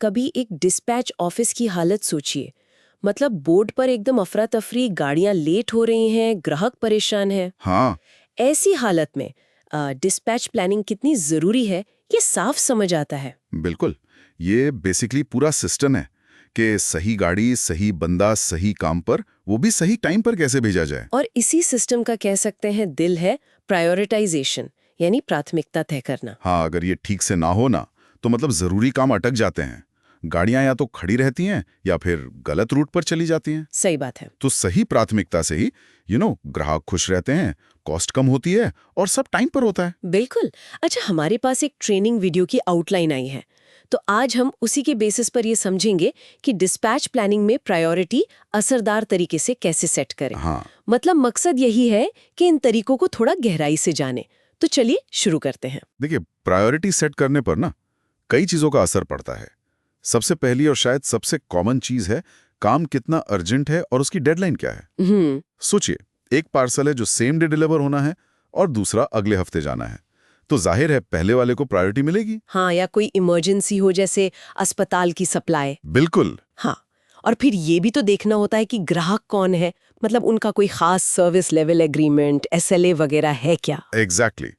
कभी एक dispatch office की हालत सोचिए। मतलब बोर्ड पर एकदम अफरा तफरी, गाड़ियां लेट हो रही हैं, ग्राहक परेशान है। हाँ, ऐसी हालत में डिस्पैच प्लानिंग कितनी जरूरी है, ये साफ समझ आता है। बिल्कुल। ये बेसिकली पूरा सिस्टम है कि सही गाड़ी, सही बंदा, सही काम पर, वो भी सही टाइम पर कैसे भेजा जाए। और इसी सिस्टम का कह सकते हैं दिल है प्रायोरिटाइजेशन, यानी प्राथमिकता तय करना। हाँ, अगर ये ठीक से ना हो ना, तो मतलब ज़रूरी काम अटक जाते हैं। गाड़ियां या तो खड़ी रहती हैं या फिर गलत रूट पर चली जाती हैं। सही बात है। तो सही प्राथमिकता से ही ग्राहक खुश रहते हैं, कॉस्ट कम होती है और सब टाइम पर होता है। बिल्कुल। अच्छा, हमारे पास एक ट्रेनिंग वीडियो की आउटलाइन आई है, तो आज हम उसी के बेसिस पर ये समझेंगे कि डिस्पैच प्लानिंग में प्रायोरिटी असरदार तरीके से कैसे सेट करें। हाँ, मतलब मकसद यही है कि इन तरीकों को थोड़ा गहराई से जानें। तो चलिए शुरू करते हैं। देखिए, प्रायोरिटी सेट करने पर ना कई चीज़ों का असर पड़ता है। सबसे पहली और शायद सबसे कॉमन चीज़ है, काम कितना अर्जेंट है और उसकी डेडलाइन क्या है। सोचिए, एक पार्सल है जो सेम डे डिलीवर होना है और दूसरा अगले हफ्ते जाना है, तो जाहिर है पहले वाले को प्रायोरिटी मिलेगी। हाँ, या कोई इमरजेंसी हो जैसे अस्पताल की सप्लाई। बिल्कुल। हाँ, और फिर ये भी तो देखना होता है कि ग्राहक कौन है, मतलब उनका कोई खास सर्विस लेवल एग्रीमेंट, SLA वगैरह है क्या। एग्जैक्टली।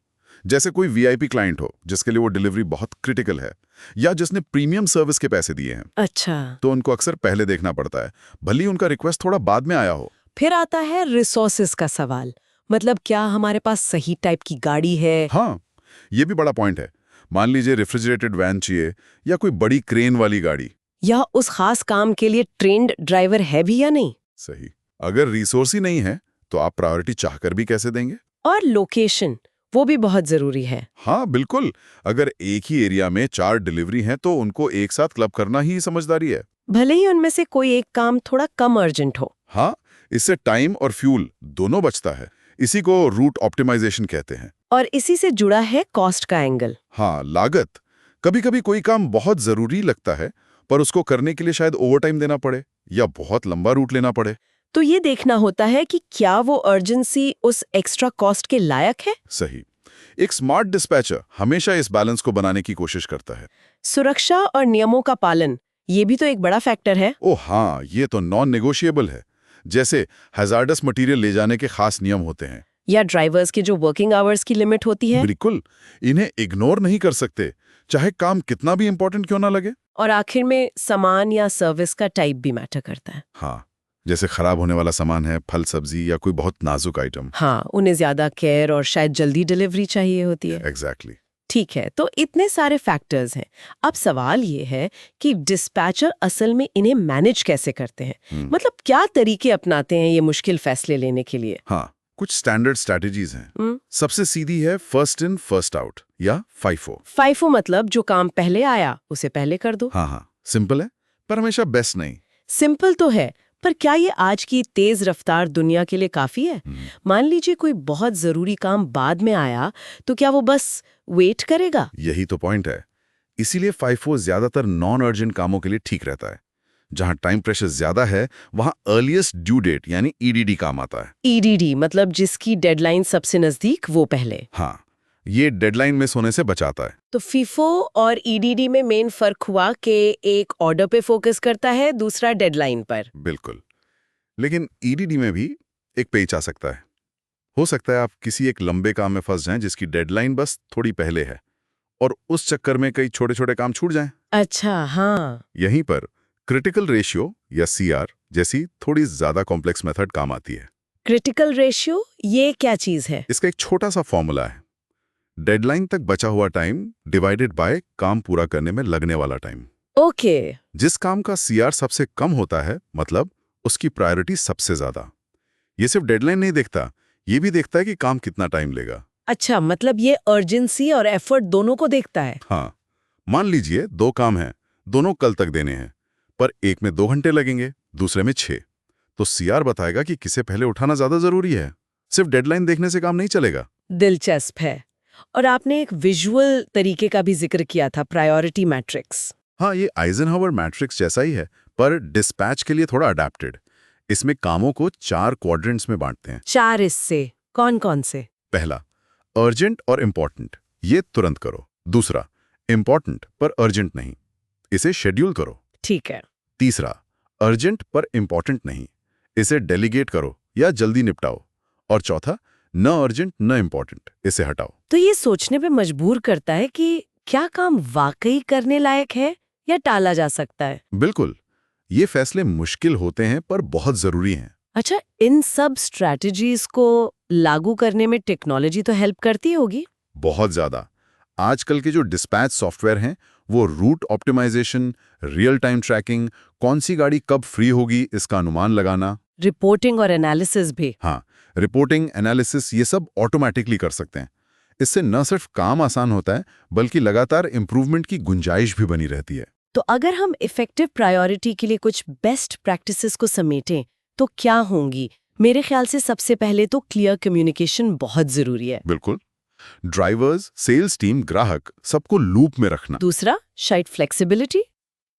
जैसे कोई वीआईपी क्लाइंट हो जिसके लिए वो डिलीवरी बहुत क्रिटिकल है, या जिसने प्रीमियम सर्विस के पैसे दिए हैं, अच्छा। तो उनको अक्सर पहले देखना पड़ता है, भले ही उनका रिक्वेस्ट थोड़ा बाद में आया हो। फिर आता है रिसोर्सेज का सवाल। मतलब क्या हमारे पास सही टाइप की गाड़ी है। हाँ, ये भी बड़ा पॉइंट है। मान लीजिए रेफ्रिजरेटेड वैन चाहिए या कोई बड़ी क्रेन वाली गाड़ी। या उस खास काम के लिए ट्रेन्ड ड्राइवर है भी या नहीं। सही। अगर रिसोर्स ही नहीं है तो आप प्रायोरिटी चाहकर भी कैसे देंगे। और लोकेशन, वो भी बहुत जरूरी है। हाँ बिल्कुल। अगर एक ही एरिया में 4 डिलीवरी हैं तो उनको एक साथ क्लब करना ही समझदारी है। भले ही उनमें से कोई एक काम थोड़ा कम अर्जेंट हो। हाँ, इससे टाइम और फ्यूल दोनों बचता है। इसी को रूट ऑप्टिमाइजेशन कहते हैं। और इसी से जुड़ा है कॉस्ट का एंगल। हाँ, लागत। कभी कभी कोई काम बहुत जरूरी लगता है पर उसको करने के लिए शायद ओवरटाइम देना पड़े या बहुत लंबा रूट लेना पड़े। तो ये देखना होता है कि क्या वो अर्जेंसी उस एक्स्ट्रा कॉस्ट के लायक है। सही। एक स्मार्ट डिस्पैचर हमेशा इस बैलेंस को बनाने की कोशिश करता है। सुरक्षा और नियमों का पालन, ये भी तो एक बड़ा फैक्टर है। ओ हाँ, ये तो नॉन नेगोशिएबल है। जैसे हैजार्डस मटेरियल ले जाने के खास नियम होते हैं। या ड्राइवर्स की जो वर्किंग आवर्स की लिमिट होती है। बिल्कुल। इन्हें इग्नोर नहीं कर सकते, चाहे काम कितना भी इंपॉर्टेंट क्यों ना लगे। और आखिर में सामान या सर्विस का टाइप भी मैटर करता है। हाँ, जैसे खराब होने वाला सामान है, फल सब्जी या कोई बहुत नाजुक आइटम। हाँ, उन्हें ज्यादा केयर और शायद जल्दी डिलीवरी चाहिए होती है। एग्जैक्टली। ठीक है, तो इतने सारे फैक्टर्स हैं। अब सवाल ये है कि डिस्पैचर असल में इन्हें मैनेज कैसे करते हैं। मतलब क्या तरीके अपनाते हैं ये मुश्किल फैसले लेने के लिए। हाँ, कुछ स्टैंडर्ड स्ट्रैटेजीज हैं। हम्म। सबसे सीधी है फर्स्ट इन फर्स्ट आउट या फाइफो। फाइफो मतलब जो काम पहले आया उसे पहले कर दो। हाँ हाँ, सिंपल है पर हमेशा बेस्ट नहीं। सिंपल तो है, पर क्या ये आज की तेज रफ्तार दुनिया के लिए काफी है। मान लीजिए कोई बहुत जरूरी काम बाद में आया, तो क्या वो बस वेट करेगा। यही तो पॉइंट है। इसीलिए फाइफो ज्यादातर नॉन अर्जेंट कामों के लिए ठीक रहता है। जहां टाइम प्रेशर ज्यादा है वहां अर्लीस्ट ड्यू डेट यानी ईडीडी काम आता है। EDD मतलब जिसकी डेडलाइन सबसे नजदीक वो पहले। हाँ, ये डेडलाइन मिस होने से बचाता है। तो फीफो और EDD में मेन फर्क हुआ कि एक ऑर्डर पे फोकस करता है, दूसरा डेडलाइन पर। बिल्कुल। लेकिन ईडीडी में भी एक पेच आ सकता है। हो सकता है आप किसी एक लंबे काम में फंस जाएं जिसकी डेडलाइन बस थोड़ी पहले है और उस चक्कर में कई छोटे छोटे काम छूट जाएं। अच्छा, हाँ। यहीं पर क्रिटिकल रेशियो या CR जैसी थोड़ी ज्यादा कॉम्प्लेक्स मेथड काम आती है। क्रिटिकल रेशियो, ये क्या चीज है। इसका एक छोटा सा फॉर्मूला है। डेडलाइन तक बचा हुआ टाइम डिवाइडेड बाय काम पूरा करने में लगने वाला टाइम। ओके। जिस काम का CR सबसे कम होता है मतलब उसकी प्रायोरिटी सबसे ज्यादा। ये सिर्फ डेडलाइन नहीं देखता, ये भी देखता है कि काम कितना टाइम लेगा। अच्छा, मतलब ये अर्जेंसी और एफर्ट दोनों को देखता है। हाँ, मान लीजिए 2 काम हैं, दोनों कल तक देने हैं, पर एक में 2 घंटे लगेंगे, दूसरे में 6। तो CR बताएगा कि किसे पहले उठाना ज्यादा जरूरी है। सिर्फ डेडलाइन देखने से काम नहीं चलेगा। दिलचस्प है। और आपने एक विजुअल तरीके का भी जिक्र किया था, प्रायोरिटी मैट्रिक्स। हाँ, ये आइजनहावर मैट्रिक्स जैसा ही है पर डिस्पैच के लिए थोड़ा अडेप्टेड। इसमें कामों को 4 क्वाड्रेंट्स में बांटते हैं। 4 इससे कौन कौन से। पहला, अर्जेंट और इम्पॉर्टेंट, ये तुरंत करो। दूसरा, इम्पॉर्टेंट पर अर्जेंट नहीं, इसे शेड्यूल करो। ठीक है। तीसरा, अर्जेंट पर इंपॉर्टेंट नहीं, इसे डेलीगेट करो या जल्दी निपटाओ। और चौथा, न अर्जेंट न इंपॉर्टेंट, इसे हटाओ। तो ये सोचने पे मजबूर करता है कि क्या काम वाकई करने लायक है या टाला जा सकता है। बिल्कुल, ये फैसले मुश्किल होते हैं पर बहुत जरूरी हैं। अच्छा, इन सब स्ट्रैटेजीज को लागू करने में टेक्नोलॉजी तो हेल्प करती होगी? बहुत ज्यादा। आजकल के जो डिस्पैच सॉफ्टवेयर हैं, वो route optimization, real time tracking, कौन सी गाड़ी कब फ्री होगी इसका अनुमान लगाना, रिपोर्टिंग और एनालिसिस भी। हाँ, रिपोर्टिंग, एनालिसिस, ये सब ऑटोमेटिकली कर सकते हैं। इससे न सिर्फ काम आसान होता है, बल्कि लगातार इंप्रूवमेंट की गुंजाइश भी बनी रहती है। तो अगर हम इफेक्टिव प्रायोरिटी के लिए कुछ बेस्ट प्रैक्टिसेस को समेटें तो क्या होंगी? मेरे ख्याल से सबसे पहले तो क्लियर कम्युनिकेशन बहुत जरूरी है। बिल्कुल, ड्राइवर्स, सेल्स टीम, ग्राहक, सबको लूप में रखना। दूसरा, शायद फ्लेक्सिबिलिटी,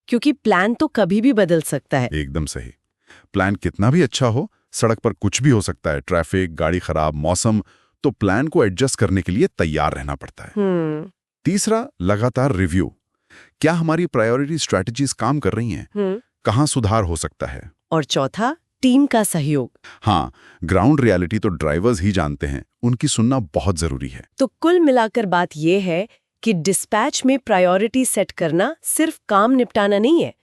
क्योंकि प्लान तो कभी भी बदल सकता है। एकदम सही। प्लान कितना भी अच्छा हो, सड़क पर कुछ भी हो सकता है, ट्रैफिक, गाड़ी खराब, मौसम, तो प्लान को एडजस्ट करने के लिए तैयार रहना पड़ता है। तीसरा, लगातार रिव्यू। क्या हमारी प्रायोरिटी स्ट्रैटेजीज काम कर रही हैं? कहाँ सुधार हो सकता है? और चौथा, टीम का सहयोग। हाँ, ग्राउंड रियलिटी तो ड्राइवर्स ही जानते हैं, उनकी सुनना बहुत जरूरी है। तो कुल मिलाकर बात यह है कि डिस्पैच में प्रायोरिटी सेट करना सिर्फ काम निपटाना नहीं है,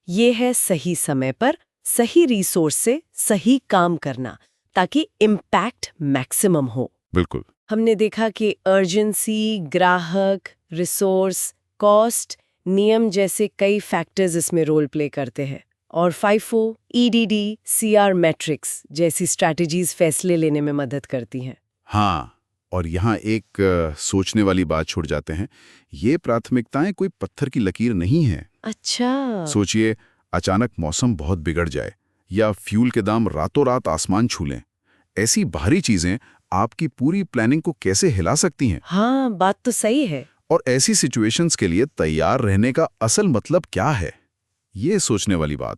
ये है सही समय पर सही रिसोर्स से सही काम करना, ताकि इम्पैक्ट मैक्सिमम हो। बिल्कुल। हमने देखा कि अर्जेंसी, ग्राहक, रिसोर्स, कॉस्ट, नियम जैसे कई फैक्टर्स इसमें रोल प्ले करते हैं, और FIFO, EDD, CR मैट्रिक्स जैसी स्ट्रैटेजीज फैसले लेने में मदद करती हैं। हाँ, और यहाँ एक सोचने वाली बात छूट जाते हैं, ये प्राथमिकताएं कोई पत्थर की लकीर नहीं है। अच्छा। सोचिए, अचानक मौसम बहुत बिगड़ जाए या फ्यूल के दाम रातों रात आसमान छू लें। ऐसी बाहरी चीजें आपकी पूरी प्लानिंग को कैसे हिला सकती हैं? हाँ, बात तो सही है। और ऐसी सिचुएशंस के लिए तैयार रहने का असल मतलब क्या है, ये सोचने वाली बात